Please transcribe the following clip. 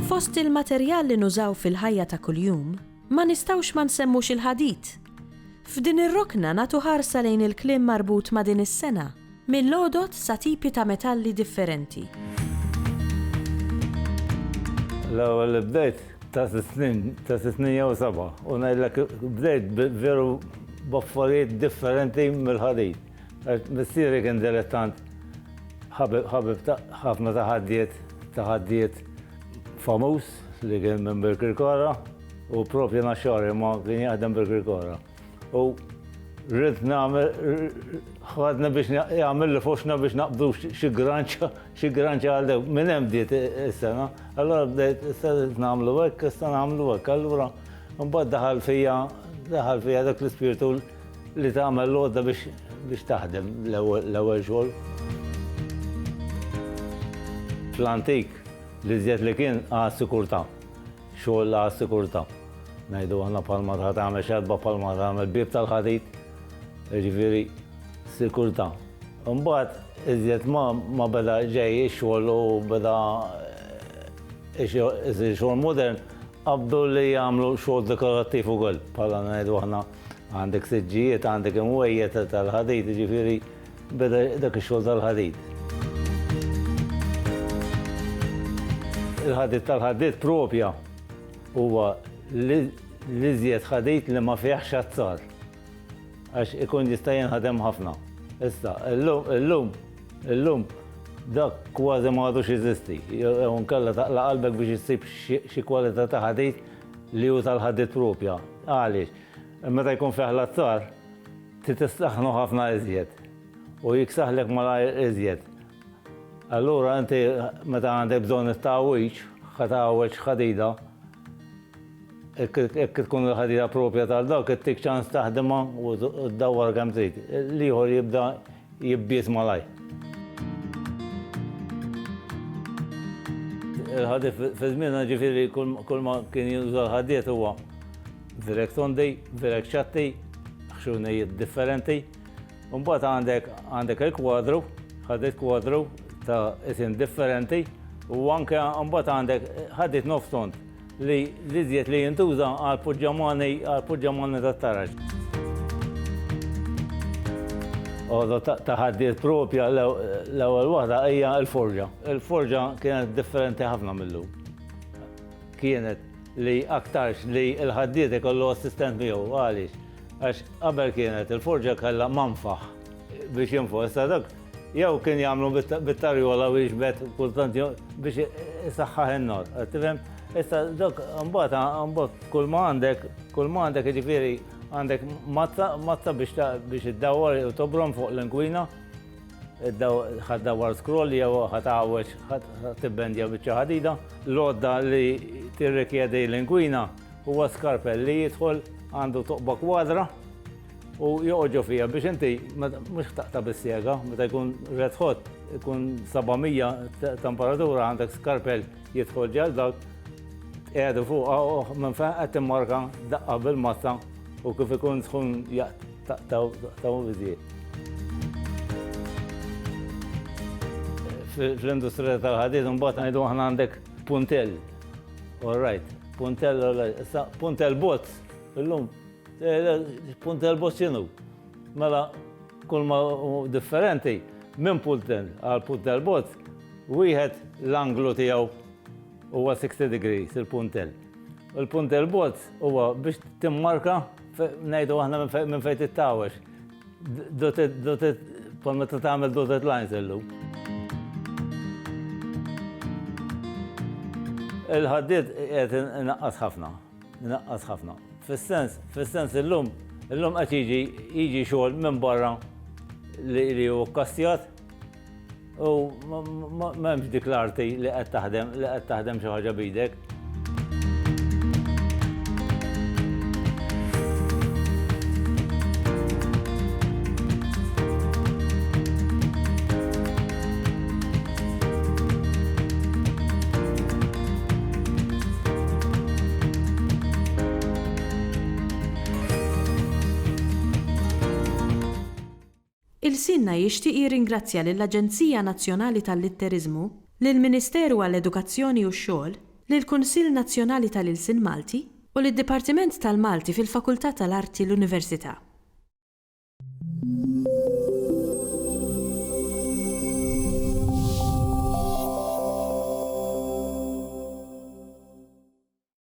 Fost il-materjal li nużaw fil-ħajja ta' kuljum, ma nistawx ma nsemmux il-ħadid. F'din ir-rokna nagħtu ħarsa lejn il-kliem marbut ma' din is-sena, mill-għodod sa tipi ta' metalli differenti. L-ewwel bdejt ta' snin jew seba' u ngħidlek bdejt veru b'affarijiet differenti mill-ħadid. Missieri kien dilettant ħabib ħafna ta' ħaddiet famuż li kien minn Birkirkara u propju naxxari ma kien jaħdem Birkirkara. U rrid ħadna biex jagħmel li foxna biex naqbdu xi granċa għal dew. Minn hemm bdiet is-sena, allura bdejt issa nagħmlu hekk, issa nagħmlu hekk. Allura mbagħad daħal fija dak l-ispirtu li tagħmel l-għodda biex taħdem l-ewwel xogħol. Fl-antik li żjed li kien għas-sikurtà, xogħol għas-sikurtà. Ngħidu aħna bħalma tagħmel xedba bħalma tagħmel bieb tal-ħadid, jiġifieri sikurtà. Imbagħad iżjed ma beda ġej ix-xogħol u beda xogħol modern qabdu li jagħmlu xogħol dekorattiv ukoll. Bħala ngħidu aħna għandek siġġijiet, għandek imwejjed tal-ħadid, jiġifieri beda dak ix-xogħol tal-ħadid. Il-ħadid tal-ħadid propja huwa l-iżjed ħadid li ma fih xazzar. Għax ikun jista' jinħadem ħafna. Issa, illum dak kważi m'għadux jeżisti. Jew inkella taqla' qalbek biex issib xi kwalità ta' ħadid li hu tal-ħadid propja. Għaliex? Meta jkun fih l-azzar, titistaħnu ħafna iżjed u jiksaħlek malajr iżjed. Allura inti meta għandek bżonn it-tagħwiġ, ħatgħawweġ ħadida, hekk tkun il-ħadida propja tal-dawk, ittik ċans taħdimha u tdawwar kemm trid. L-ieħor jibda jibbies malaj. Il-ħadid fi żmienna ġifieri kull ma kien juża l-ħadiet huwa virek tondi, virek ċatti, ħxunijiet differenti. U mbagħad għandek il-kwadru, ħadid kwadru ta' isim differenti u anke mbagħad għandek ħadid noftont li iżjed li jintuża għal puġġamani tat-taraġ. Għodu ta' ħaddiet propja l-ewwel waħda hija l-forġa. Il-forġa kienet differenti ħafna millum. Kienet li aktarx li l-ħaddiet ikollu assistent miegħu għaliex. Għax qabel kienet il-forġa kellha manfaħ biex jinfu. Issa dak jew kien jagħmlu bit-tarjola u jiġbed kultant biex isaħħaħ in-nar. Tifhem? Issa dak mbagħad kull ma għandek jiġifieri għandek mazza biex iddawwar u tobrom fuq l-inkwina, ħaddawwar scroll jew ħatgħawweġ tibbendja biċċa ħadida. L-għodda li tirrikjedi l-inkwina huwa skarpell li jidħol għandu toqba kwadra u joqġu fija biex inti mhux taqta' bis-sjega, meta jkun red hot, ikun 700 temperatura għandek skarpell jidħol ġal dawk qiegħdu fuq minn fejn qed timmarka daqqa bil-mazza u kif ikun tkun taqtaw biżjed. Fl-industrija tal-ħadied imbagħad ngħidu aħna għandek puntell. All right, puntell, issa puntell bozz illum. Puntell bozz x'inhu? Mela kull ma differenti minn puntell għal puntell bozz wieħed l-anglu tiegħu huwa 60 degrees il-puntell. Il-puntell bozz huwa biex timmarka ngħidu aħna minn fejn tittgħawweġ. Bħal meta tagħmel dotted lines illum. Il-ħaddiet qed inaqqas ħafna. Fis-sens illum qed jiġi xogħol minn barra li hu kkastjat u m'hemmx dik l-arti li qed taħdem xi ħaġa b'idek. Il-Sinna jixtieq jirringrazzja lill-Aġenzija Nazzjonali tal-Litterizmu, lill-Ministeru għall-Edukazzjoni u x-Xogħol, lill-Kunsill Nazzjonali tal-Ilsien Malti u lid-Dipartiment tal-Malti fil-Fakultà tal-Arti l-Università.